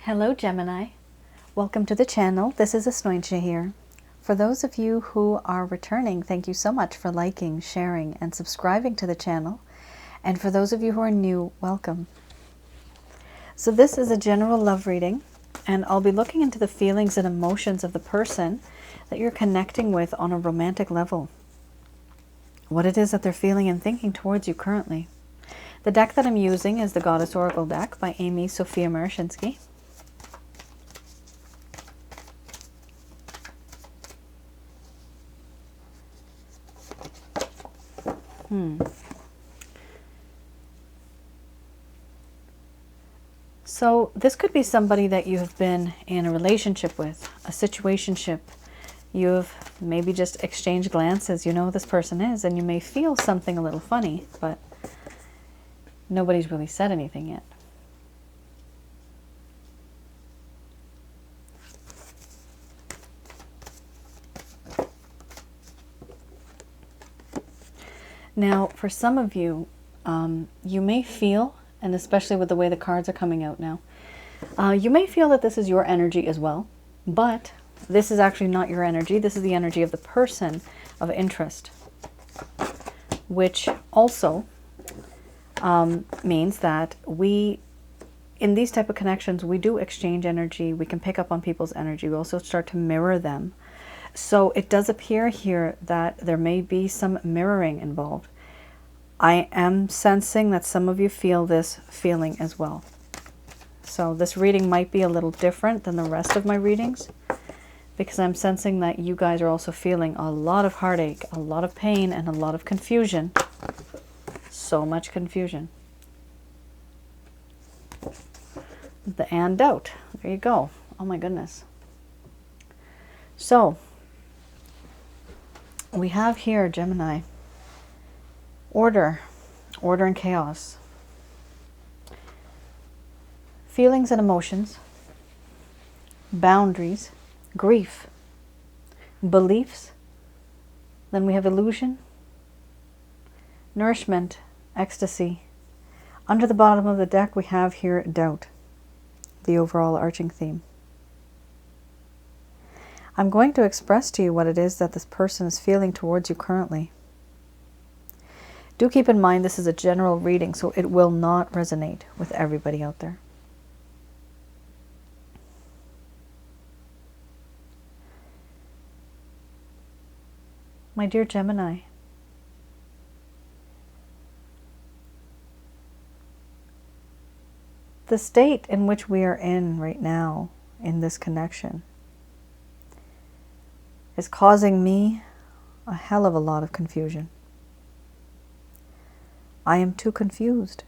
Hello Gemini, welcome to the channel. This is Asnointia here. For those of you who are returning, thank you so much for liking, sharing, and subscribing to the channel. And for those of you who are new, welcome. So this is a general love reading, and I'll be looking into the feelings and emotions of the person that you're connecting with on a romantic level. What it is that they're feeling and thinking towards you currently. The deck that I'm using is the Goddess Oracle deck by Amy Sophia Marashinsky. So this could be somebody that you have been in a relationship with, a situationship. You've maybe just exchanged glances. You know who this person is, and you may feel something a little funny, but nobody's really said anything yet. Now, for some of you, you may feel, and especially with the way the cards are coming out now, you may feel that this is your energy as well, but this is actually not your energy. This is the energy of the person of interest, which also means that in these type of connections, we do exchange energy. We can pick up on people's energy. We also start to mirror them. So it does appear here that there may be some mirroring involved. I am sensing that some of you feel this feeling as well. So this reading might be a little different than the rest of my readings, because I'm sensing that you guys are also feeling a lot of heartache, a lot of pain, and a lot of confusion. So much confusion. And doubt. There you go. Oh my goodness. So we have here, Gemini, order and chaos, feelings and emotions, boundaries, grief, beliefs. Then we have illusion, nourishment, ecstasy. Under the bottom of the deck, we have here doubt, the overall arching theme. I'm going to express to you what it is that this person is feeling towards you currently. Do keep in mind this is a general reading, so it will not resonate with everybody out there. My dear Gemini, the state in which we are in right now in this connection is causing me a hell of a lot of confusion. I am too confused.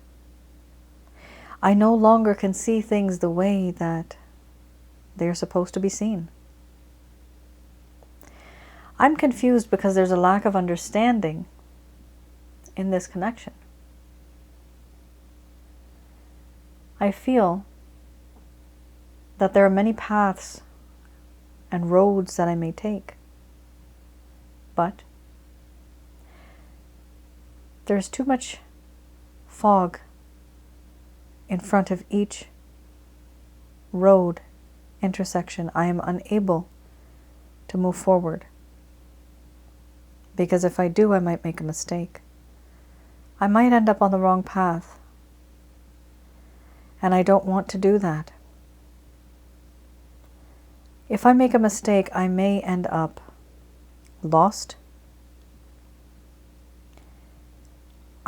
I no longer can see things the way that they're supposed to be seen. I'm confused because there's a lack of understanding in this connection. I feel that there are many paths and roads that I may take, but there's too much fog in front of each road intersection. I am unable to move forward, because if I do, I might make a mistake. I might end up on the wrong path, and I don't want to do that. If I make a mistake, I may end up lost.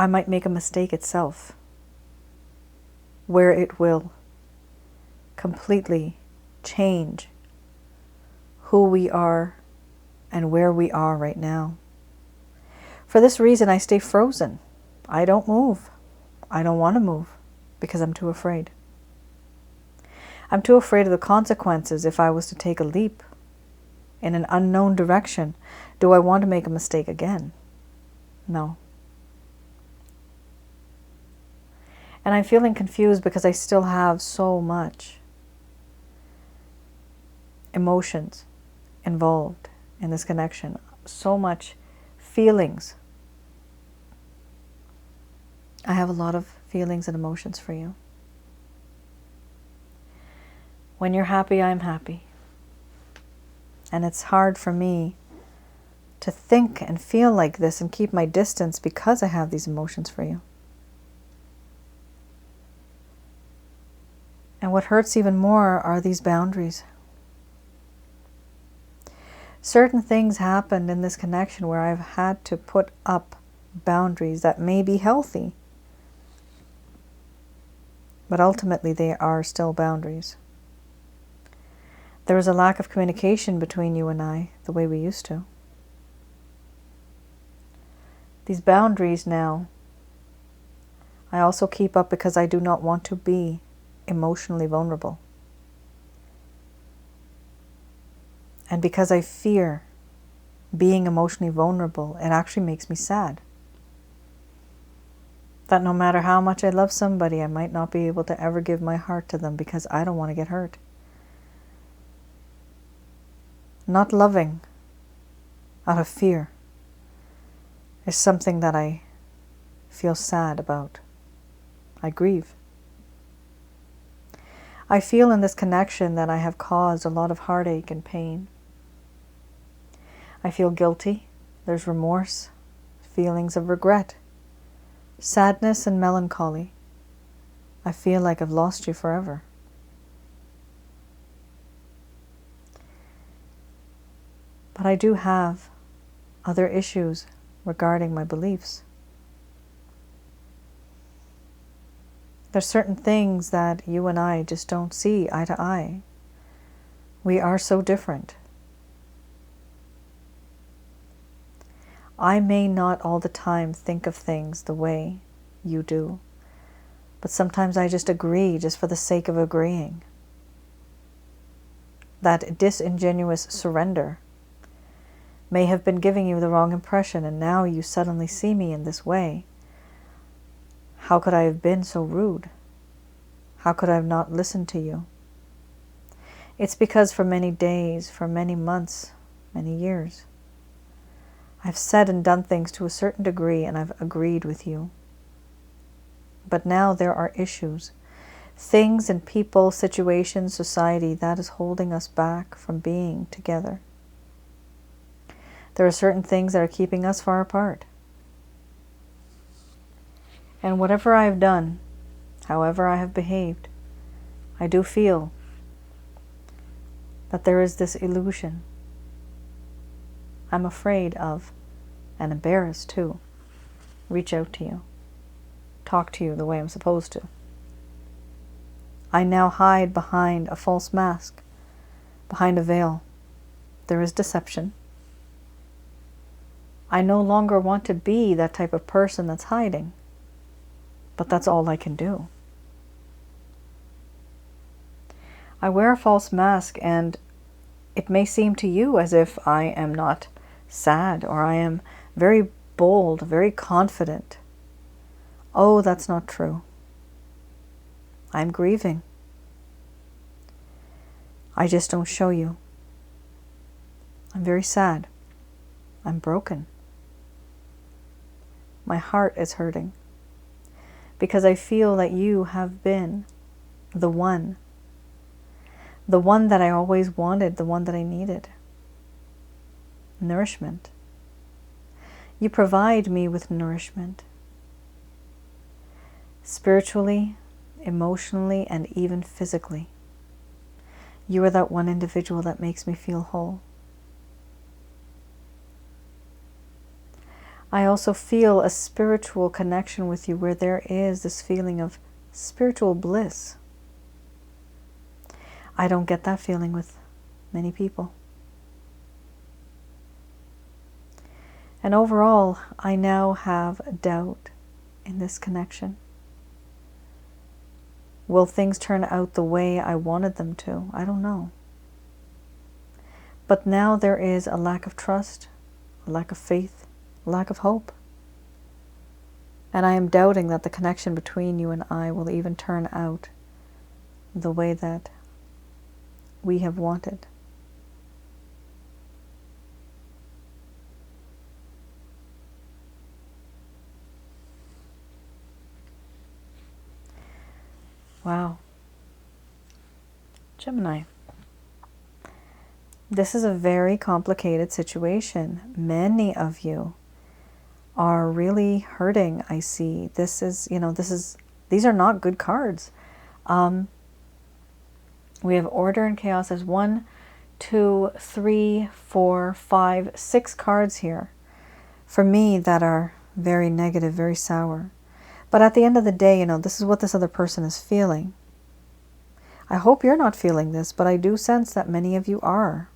I might make a mistake itself, where it will completely change who we are and where we are right now. For this reason, I stay frozen. I don't move. I don't want to move because I'm too afraid. I'm too afraid of the consequences if I was to take a leap in an unknown direction. Do I want to make a mistake again? No. And I'm feeling confused because I still have so much emotions involved in this connection, so much feelings. I have a lot of feelings and emotions for you. When you're happy, I'm happy. And it's hard for me to think and feel like this and keep my distance because I have these emotions for you. And what hurts even more are these boundaries. Certain things happened in this connection where I've had to put up boundaries that may be healthy, but ultimately they are still boundaries. There was a lack of communication between you and I, the way we used to. These boundaries now, I also keep up because I do not want to be emotionally vulnerable. And because I fear being emotionally vulnerable, it actually makes me sad. That no matter how much I love somebody, I might not be able to ever give my heart to them because I don't want to get hurt. Not loving out of fear is something that I feel sad about. I grieve. I feel in this connection that I have caused a lot of heartache and pain. I feel guilty. There's remorse, feelings of regret, sadness and melancholy. I feel like I've lost you forever. But I do have other issues regarding my beliefs. There's certain things that you and I just don't see eye to eye. We are so different. I may not all the time think of things the way you do, but sometimes I just agree just for the sake of agreeing. That disingenuous surrender may have been giving you the wrong impression, and now you suddenly see me in this way. How could I have been so rude? How could I have not listened to you? It's because for many days, for many months, many years, I've said and done things to a certain degree and I've agreed with you. But now there are issues, things and people, situations, society that is holding us back from being together. There are certain things that are keeping us far apart. And whatever I have done, however I have behaved, I do feel that there is this illusion. I'm afraid of, and embarrassed to, reach out to you, talk to you the way I'm supposed to. I now hide behind a false mask, behind a veil. There is deception. I no longer want to be that type of person that's hiding, but that's all I can do. I wear a false mask, and it may seem to you as if I am not sad or I am very bold, very confident. Oh, that's not true. I'm grieving. I just don't show you. I'm very sad. I'm broken. My heart is hurting because I feel that you have been the one that I always wanted, the one that I needed. Nourishment. You provide me with nourishment. Spiritually, emotionally, and even physically. You are that one individual that makes me feel whole. I also feel a spiritual connection with you where there is this feeling of spiritual bliss. I don't get that feeling with many people. And overall, I now have doubt in this connection. Will things turn out the way I wanted them to? I don't know. But now there is a lack of trust, a lack of faith, a lack of hope. And I am doubting that the connection between you and I will even turn out the way that we have wanted. Wow. Gemini. This is a very complicated situation. Many of you are really hurting, I see. This is, these are not good cards. We have order and chaos as 1, 2, 3, 4, 5, 6 cards here. For me, that are very negative, very sour. But at the end of the day, this is what this other person is feeling. I hope you're not feeling this, but I do sense that many of you are.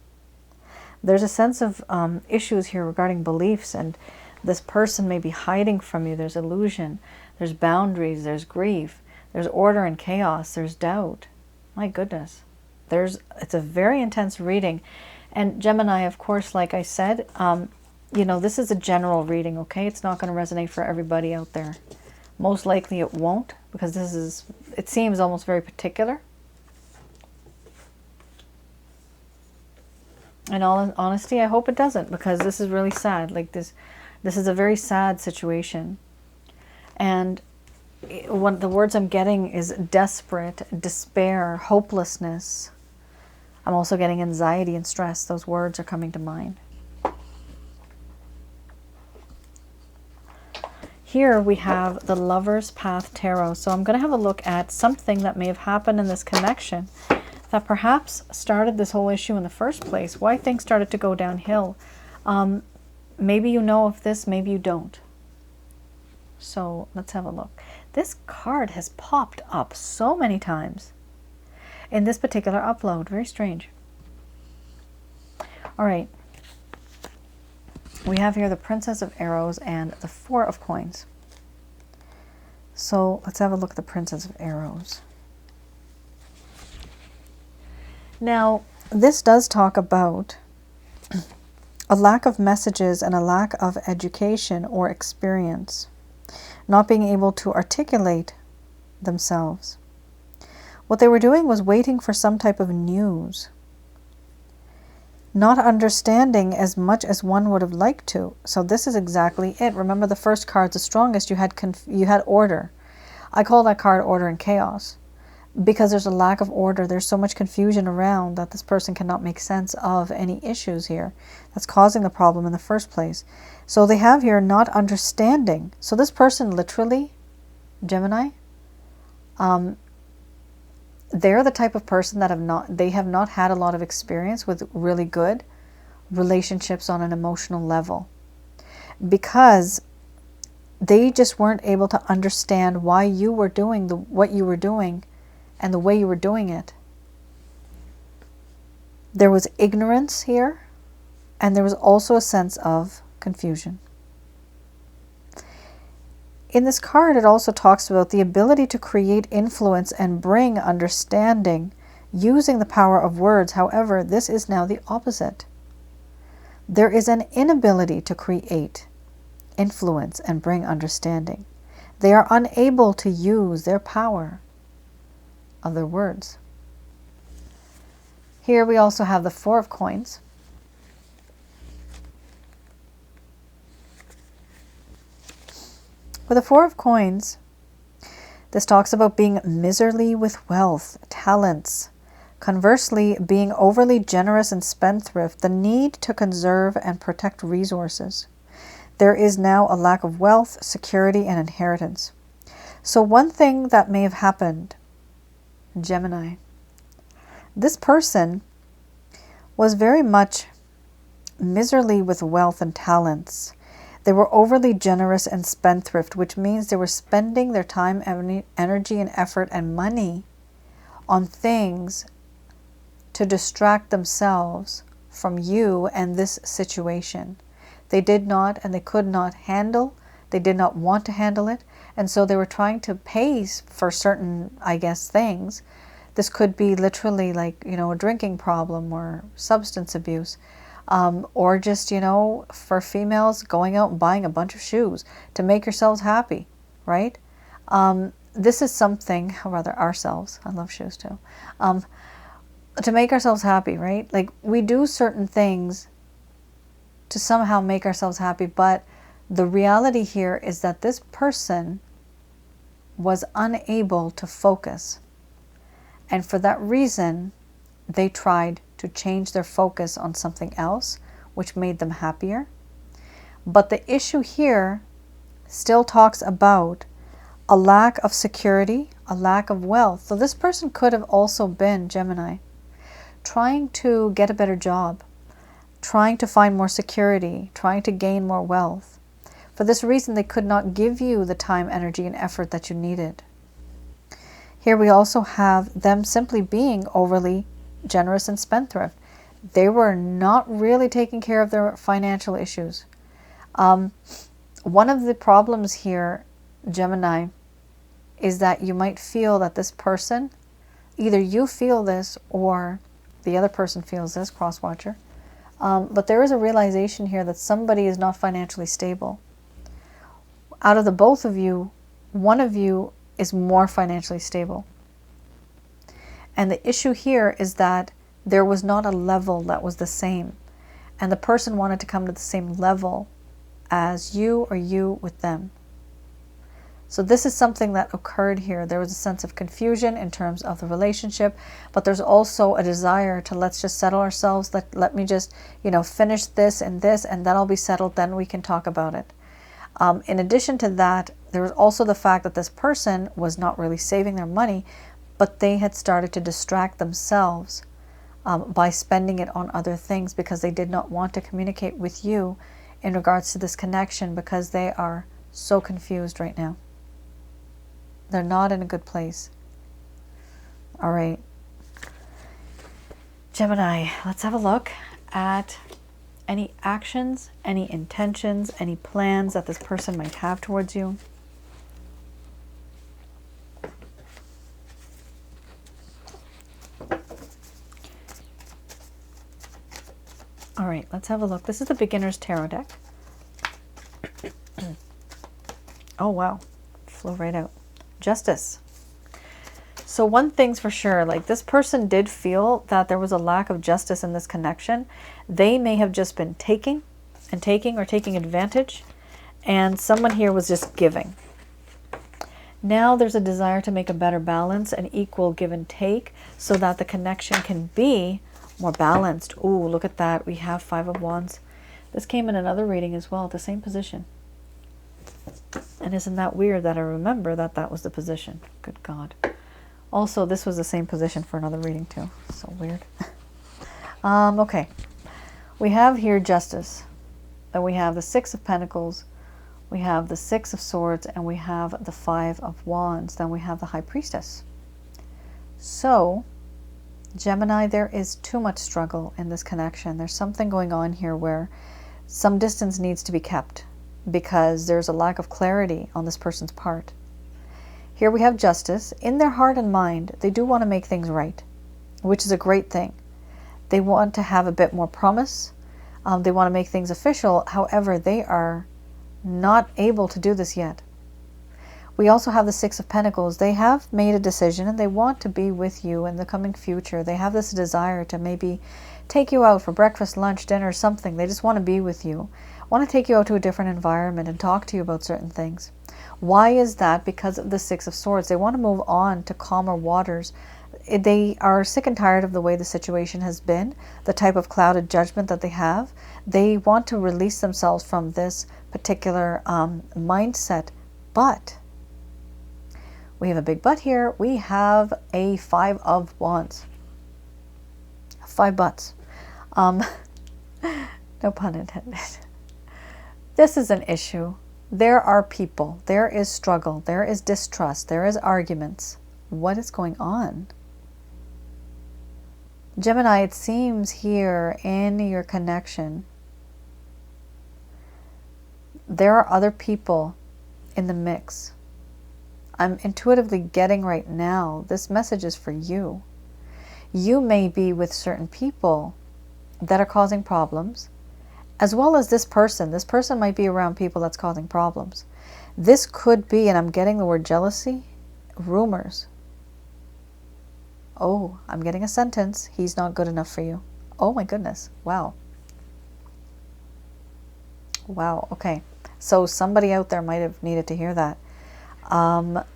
There's a sense of issues here regarding beliefs, and this person may be hiding from you. There's illusion, there's boundaries, there's grief, there's order and chaos, there's doubt. My goodness. It's a very intense reading. And Gemini, of course, like I said, this is a general reading, okay? It's not going to resonate for everybody out there. Most likely it won't, because it seems almost very particular. In all honesty, I hope it doesn't, because this is really sad. Like this is a very sad situation. And what the words I'm getting is desperate, despair, hopelessness. I'm also getting anxiety and stress. Those words are coming to mind. Here we have the Lover's Path Tarot. So I'm going to have a look at something that may have happened in this connection that perhaps started this whole issue in the first place. Why things started to go downhill. Maybe you know of this, maybe you don't. So let's have a look. This card has popped up so many times in this particular upload. Very strange. All right. We have here the Princess of Arrows and the Four of Coins. So let's have a look at the Princess of Arrows. Now, this does talk about a lack of messages and a lack of education or experience, not being able to articulate themselves. What they were doing was waiting for some type of news, not understanding as much as one would have liked to. So this is exactly it. Remember, the first card's the strongest. You had order. I call that card order and chaos, because there's a lack of order. There's so much confusion around that this person cannot make sense of any issues here that's causing the problem in the first place. So they have here not understanding. So this person literally, Gemini, they're the type of person that have not had a lot of experience with really good relationships on an emotional level, because they just weren't able to understand why you were doing what you were doing and the way you were doing it. There was ignorance here, and there was also a sense of confusion. In this card, it also talks about the ability to create influence and bring understanding using the power of words. However, this is now the opposite. There is an inability to create influence and bring understanding. They are unable to use their power of their words. Here we also have the Four of Coins. With the Four of Coins, this talks about being miserly with wealth, talents. Conversely, being overly generous and spendthrift, the need to conserve and protect resources. There is now a lack of wealth, security, and inheritance. So one thing that may have happened, Gemini, this person was very much miserly with wealth and talents. They were overly generous and spendthrift, which means they were spending their time, energy, and effort and money on things to distract themselves from you and this situation. They did not and they could not handle, they did not want to handle it, and so they were trying to pay for certain, I guess, things. This could be literally like, a drinking problem or substance abuse. Or just, for females, going out and buying a bunch of shoes to make yourselves happy, right? This is something, or rather ourselves, I love shoes too, to make ourselves happy, right? Like, we do certain things to somehow make ourselves happy, but the reality here is that this person was unable to focus. And for that reason, they tried to change their focus on something else, which made them happier. But the issue here still talks about a lack of security, a lack of wealth. So this person could have also been, Gemini, trying to get a better job, trying to find more security, trying to gain more wealth. For this reason, they could not give you the time, energy, and effort that you needed. Here we also have them simply being overly generous and spendthrift. They were not really taking care of their financial issues. One of the problems here, Gemini, is that you might feel that this person, either you feel this or the other person feels this, cross-watcher, but there is a realization here that somebody is not financially stable. Out of the both of you, one of you is more financially stable. And the issue here is that there was not a level that was the same. And the person wanted to come to the same level as you or you with them. So this is something that occurred here. There was a sense of confusion in terms of the relationship, but there's also a desire to let's just settle ourselves. Let me just, finish this, and then I'll be settled. Then we can talk about it. In addition to that, there was also the fact that this person was not really saving their money, but they had started to distract themselves by spending it on other things because they did not want to communicate with you in regards to this connection because they are so confused right now. They're not in a good place. All right. Gemini, let's have a look at any actions, any intentions, any plans that this person might have towards you. All right, let's have a look. This is the Beginner's Tarot deck. Oh, wow. Flew right out. Justice. So one thing's for sure, like this person did feel that there was a lack of justice in this connection. They may have just been taking or taking advantage, and someone here was just giving. Now there's a desire to make a better balance, an equal give and take, so that the connection can be more balanced. Ooh, look at that. We have Five of Wands. This came in another reading as well, the same position. And isn't that weird that I remember that that was the position? Good God. Also, this was the same position for another reading too. So weird. Okay. We have here Justice. Then we have the Six of Pentacles. We have the Six of Swords. And we have the Five of Wands. Then we have the High Priestess. So, Gemini, there is too much struggle in this connection. There's something going on here where some distance needs to be kept because there's a lack of clarity on this person's part. Here we have Justice. In their heart and mind, they do want to make things right, which is a great thing. They want to have a bit more promise. They want to make things official. However, they are not able to do this yet. We also have the Six of Pentacles. They have made a decision and they want to be with you in the coming future. They have this desire to maybe take you out for breakfast, lunch, dinner, something. They just want to be with you. Want to take you out to a different environment and talk to you about certain things. Why is that? Because of the Six of Swords. They want to move on to calmer waters. They are sick and tired of the way the situation has been, the type of clouded judgment that they have. They want to release themselves from this particular mindset. But we have a big but here. We have a Five of Wands. Five buts. No pun intended. This is an issue. There are people. There is struggle. There is distrust. There is arguments. What is going on? Gemini, it seems here in your connection, there are other people in the mix. I'm intuitively getting right now, this message is for you. You may be with certain people that are causing problems, as well as this person. This person might be around people that's causing problems. This could be, and I'm getting the word jealousy, rumors. Oh, I'm getting a sentence. He's not good enough for you. Oh my goodness. Wow. Wow. Okay. So somebody out there might have needed to hear that.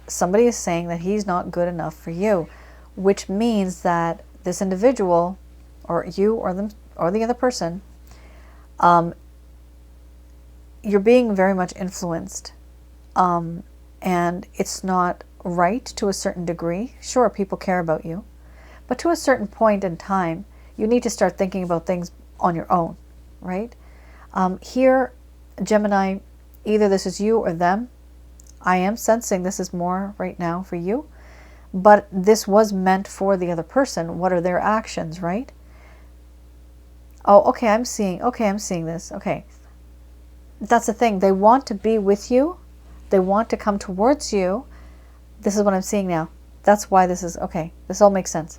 Somebody is saying that he's not good enough for you, which means that this individual, or you or them or the other person, you're being very much influenced. And it's not right to a certain degree. Sure, people care about you. But to a certain point in time, you need to start thinking about things on your own, right? Here, Gemini, either this is you or them. I am sensing this is more right now for you. But this was meant for the other person. What are their actions, right? Oh, okay, I'm seeing this. Okay. That's the thing. They want to be with you. They want to come towards you. This is what I'm seeing now. That's why this is, okay, this all makes sense.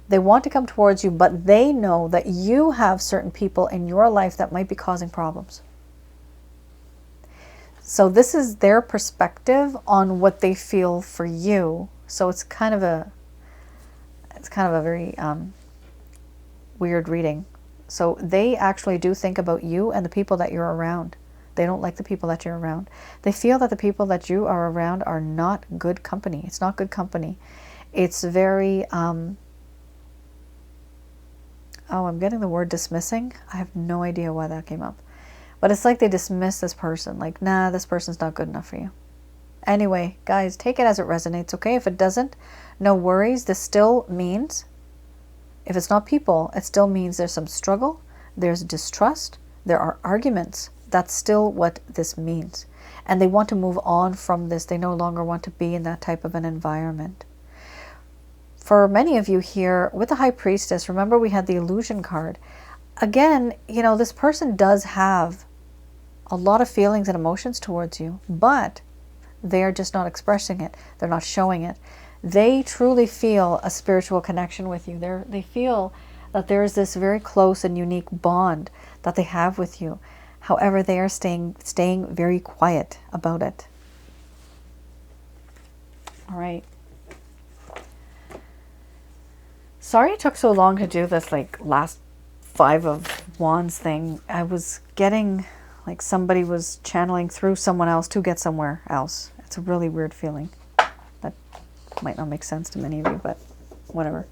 They want to come towards you, but they know that you have certain people in your life that might be causing problems. So this is their perspective on what they feel for you. So it's kind of a very weird reading. So they actually do think about you and the people that you're around. They don't like the people that you're around. They feel that the people that you are around are not good company. It's not good company. It's very, oh, I'm getting the word dismissing. I have no idea why that came up. But it's like they dismiss this person. Like, nah, this person's not good enough for you. Anyway, guys, take it as it resonates, okay? If it doesn't, no worries. This still means, if it's not people, it still means there's some struggle, there's distrust, there are arguments. That's still what this means. And they want to move on from this. They no longer want to be in that type of an environment. For many of you here, with the High Priestess, remember we had the illusion card. Again, you know, this person does have a lot of feelings and emotions towards you, but they are just not expressing it. They're not showing it. They truly feel a spiritual connection with you. They feel that there is this very close and unique bond that they have with you. However, they are staying very quiet about it. All right. Sorry it took so long to do this last 5 of Wands thing. I was getting like somebody was channeling through someone else to get somewhere else. It's a really weird feeling. That might not make sense to many of you, but whatever.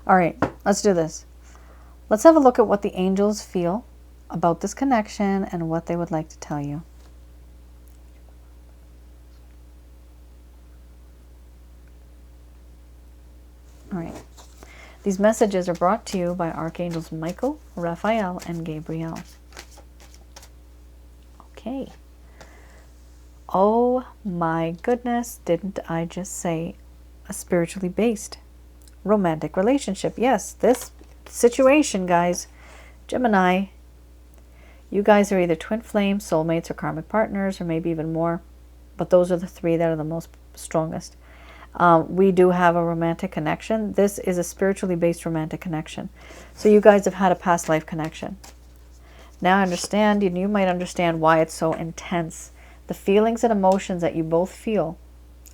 All right, let's do this. Let's have a look at what the angels feel about this connection and what they would like to tell you. All right. These messages are brought to you by Archangels Michael, Raphael, and Gabriel. Okay. Oh my goodness, didn't I just say a spiritually based romantic relationship? Yes, this situation, guys, Gemini, you guys are either twin flames, soulmates, or karmic partners, or maybe even more. But those are the 3 that are the most strongest. We do have a romantic connection. This is a spiritually based romantic connection. So you guys have had a past life connection. Now I understand, you might understand why it's so intense. The feelings and emotions that you both feel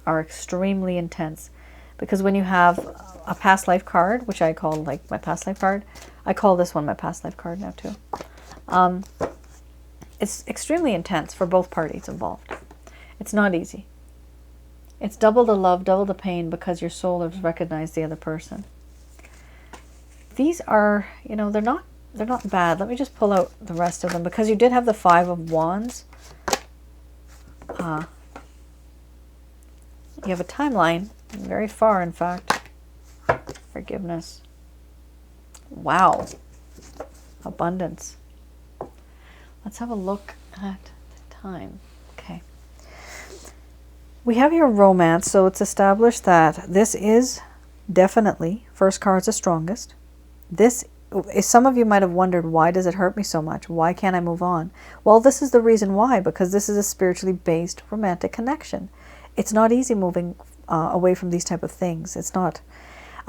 are extremely intense. Because when you have a past life card, which I call like my past life card, I call this one my past life card now too. It's extremely intense for both parties involved. It's not easy. It's double the love, double the pain, because your soul has recognized the other person. These are, they're not bad. Let me just pull out the rest of them, because you did have the 5 of Wands. You have a timeline, very far, in fact. Forgiveness. Wow. Abundance. Let's have a look at the time. Okay. We have here romance, so it's established that this is definitely, first card's the strongest. This, some of you might have wondered, why does it hurt me so much? Why can't I move on? Well, this is the reason why, because this is a spiritually based romantic connection. It's not easy moving away from these type of things. It's not.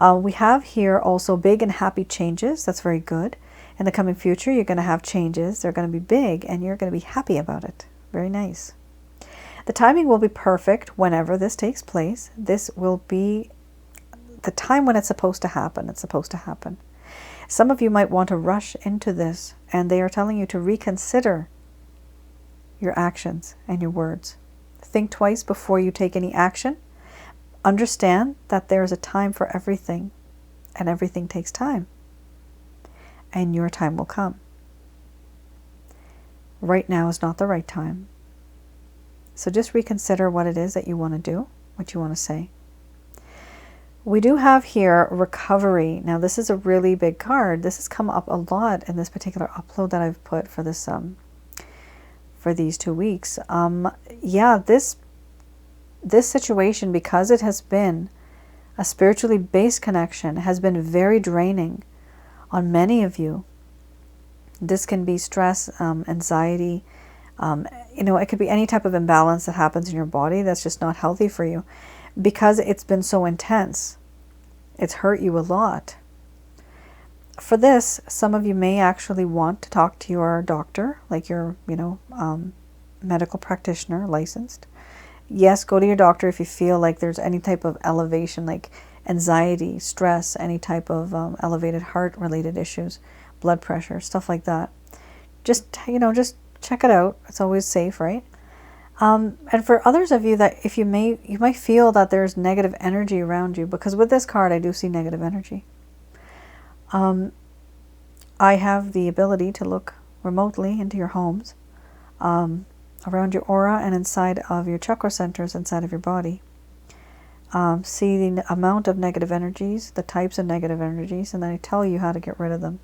We have here also big and happy changes. That's very good. In the coming future, you're going to have changes. They're going to be big, and you're going to be happy about it. Very nice. The timing will be perfect whenever this takes place. This will be the time when it's supposed to happen. It's supposed to happen. Some of you might want to rush into this, and they are telling you to reconsider your actions and your words. Think twice before you take any action. Understand that there is a time for everything. and everything takes time. And your time will come. Right now is not the right time. So just reconsider what it is that you want to do, what you want to say. We do have here recovery. Now this is a really big card. This has come up a lot in this particular upload that I've put for this for these 2 weeks. Yeah, this situation, because it has been a spiritually based connection, has been very draining on many of you. This can be stress, anxiety, it could be any type of imbalance that happens in your body that's just not healthy for you. Because it's been so intense, it's hurt you a lot. For this, some of you may actually want to talk to your doctor, like your, medical practitioner, licensed. Yes, go to your doctor if you feel like there's any type of elevation, like anxiety, stress, any type of elevated heart-related issues, blood pressure, stuff like that. Just check it out. It's always safe, right? And for others of you that you might feel that there's negative energy around you, because with this card I do see negative energy. I have the ability to look remotely into your homes, around your aura and inside of your chakra centers inside of your body. See the amount of negative energies, the types of negative energies, and then I tell you how to get rid of them.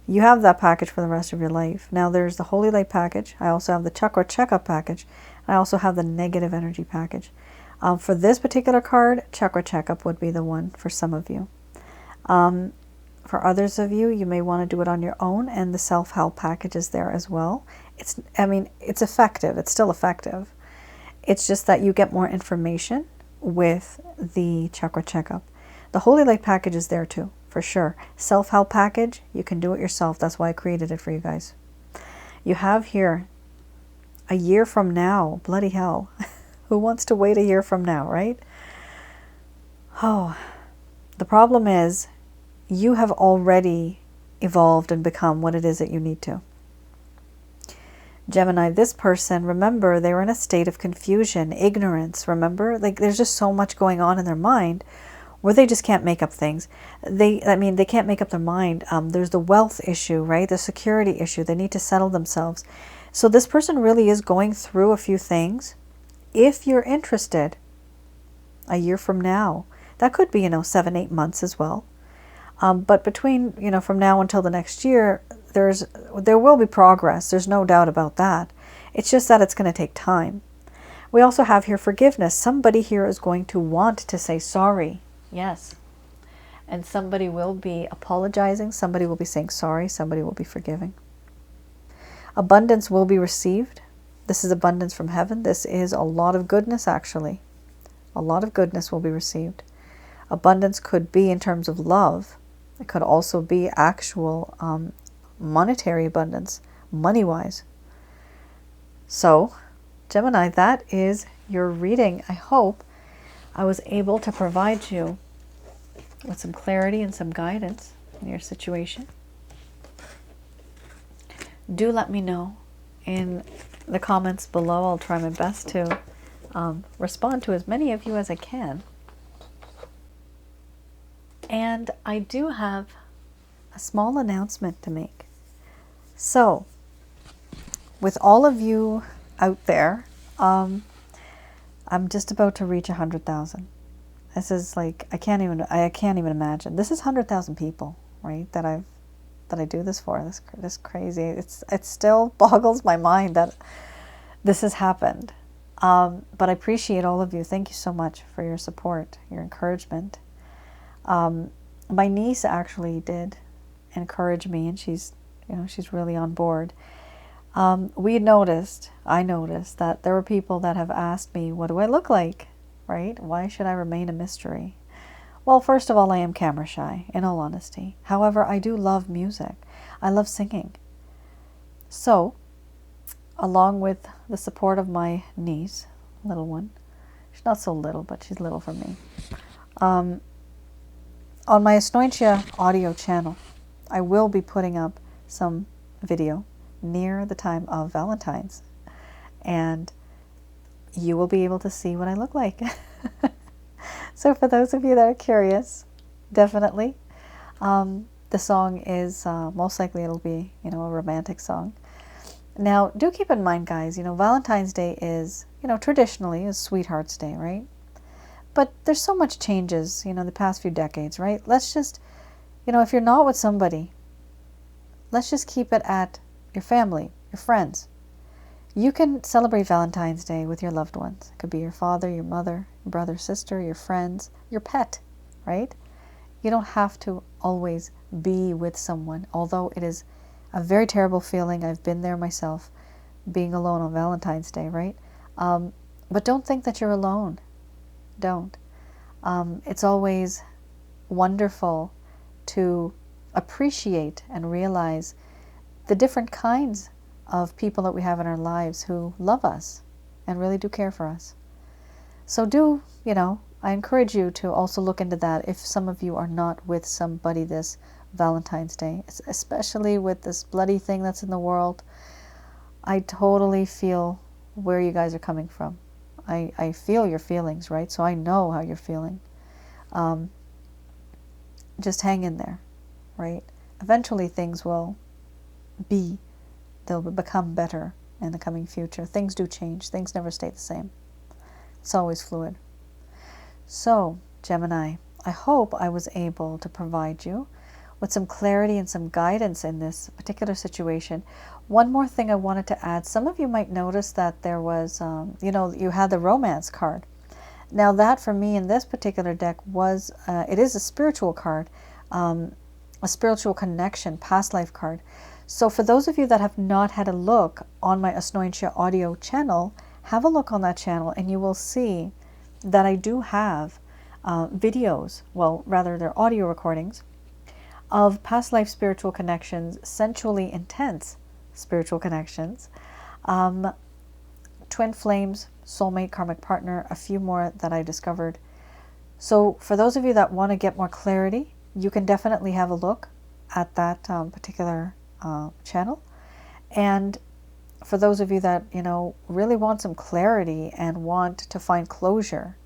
You have that package for the rest of your life. Now there's the Holy Light package. I also have the Chakra Checkup package. I also have the Negative Energy package. For this particular card, Chakra Checkup would be the one for some of you. For others of you, you may want to do it on your own, and the Self-Help package is there as well. It's effective. It's still effective. It's just that you get more information with the Chakra Checkup. The Holy Light package is there too, for sure. Self-help package, you can do it yourself. That's why I created it for you guys. You have here a year from now. Bloody hell. Who wants to wait a year from now, right? Oh, the problem is you have already evolved and become what it is that you need to. Gemini, this person, remember, they were in a state of confusion, ignorance, remember? Like, there's just so much going on in their mind where they just can't make up things. They can't make up their mind. There's the wealth issue, right? The security issue. They need to settle themselves. So this person really is going through a few things. If you're interested, a year from now, that could be, 7-8 months as well. But between, from now until the next year, there will be progress. There's no doubt about that. It's just that it's going to take time. We also have here forgiveness. Somebody here is going to want to say sorry. Yes. And somebody will be apologizing. Somebody will be saying sorry. Somebody will be forgiving. Abundance will be received. This is abundance from heaven. This is a lot of goodness, actually. A lot of goodness will be received. Abundance could be in terms of love. It could also be actual monetary abundance, money-wise. So, Gemini, that is your reading. I hope I was able to provide you with some clarity and some guidance in your situation. Do let me know in the comments below. I'll try my best to respond to as many of you as I can. And I do have a small announcement to make. So, with all of you out there, I'm just about to reach 100,000. This is like, I can't even imagine. This is 100,000 people, right? That I do this for. This crazy. It still boggles my mind that this has happened. But I appreciate all of you. Thank you so much for your support, your encouragement. My niece actually did encourage me, and she's really on board. I noticed that there were people that have asked me, what do I look like, right? Why should I remain a mystery? Well, first of all, I am camera shy, in all honesty. However, I do love music. I love singing. So, along with the support of my niece, little one, she's not so little, but she's little for me, on my Asnointia audio channel, I will be putting up some video near the time of Valentine's, and you will be able to see what I look like. So for those of you that are curious, definitely. The song is most likely it'll be, a romantic song. Now, do keep in mind, guys, Valentine's Day is, traditionally is Sweetheart's Day, right? But there's so much changes, the past few decades, right? Let's just, if you're not with somebody, let's just keep it at your family, your friends. You can celebrate Valentine's Day with your loved ones. It could be your father, your mother, your brother, sister, your friends, your pet, right? You don't have to always be with someone, although it is a very terrible feeling. I've been there myself, being alone on Valentine's Day, right? But don't think that you're alone. Don't. It's always wonderful to appreciate and realize the different kinds of people that we have in our lives who love us and really do care for us. So do, I encourage you to also look into that if some of you are not with somebody this Valentine's Day, especially with this bloody thing that's in the world. I totally feel where you guys are coming from. I feel your feelings, right? So I know how you're feeling. Just hang in there, right? Eventually things will they'll become better in the coming future. Things do change. Things never stay the same. It's always fluid. So, Gemini, I hope I was able to provide you with some clarity and some guidance in this particular situation. One more thing I wanted to add. Some of you might notice that there was, you had the romance card. Now that for me in this particular deck was, it is a spiritual card, a spiritual connection, past life card. So for those of you that have not had a look on my Asnointia audio channel, have a look on that channel and you will see that I do have videos, well rather they're audio recordings, of past life spiritual connections, sensually intense spiritual connections, twin flames, soulmate, karmic partner, a few more that I discovered. So for those of you that want to get more clarity, you can definitely have a look at that particular channel. And for those of you that, really want some clarity and want to find closure,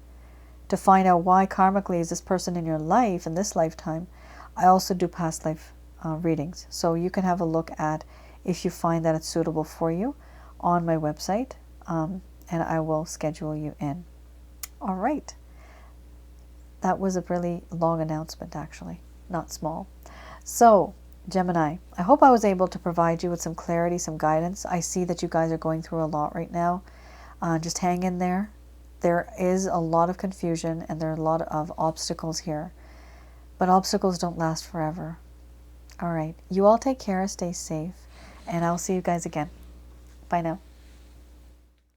to find out why karmically is this person in your life in this lifetime, I also do past life readings. So you can have a look at if you find that it's suitable for you on my website, and I will schedule you in. All right. That was a really long announcement, actually, not small. So, Gemini, I hope I was able to provide you with some clarity, some guidance. I see that you guys are going through a lot right now. Just hang in there. There is a lot of confusion and there are a lot of obstacles here. But obstacles don't last forever. All right. You all take care, stay safe, and I'll see you guys again. Bye now.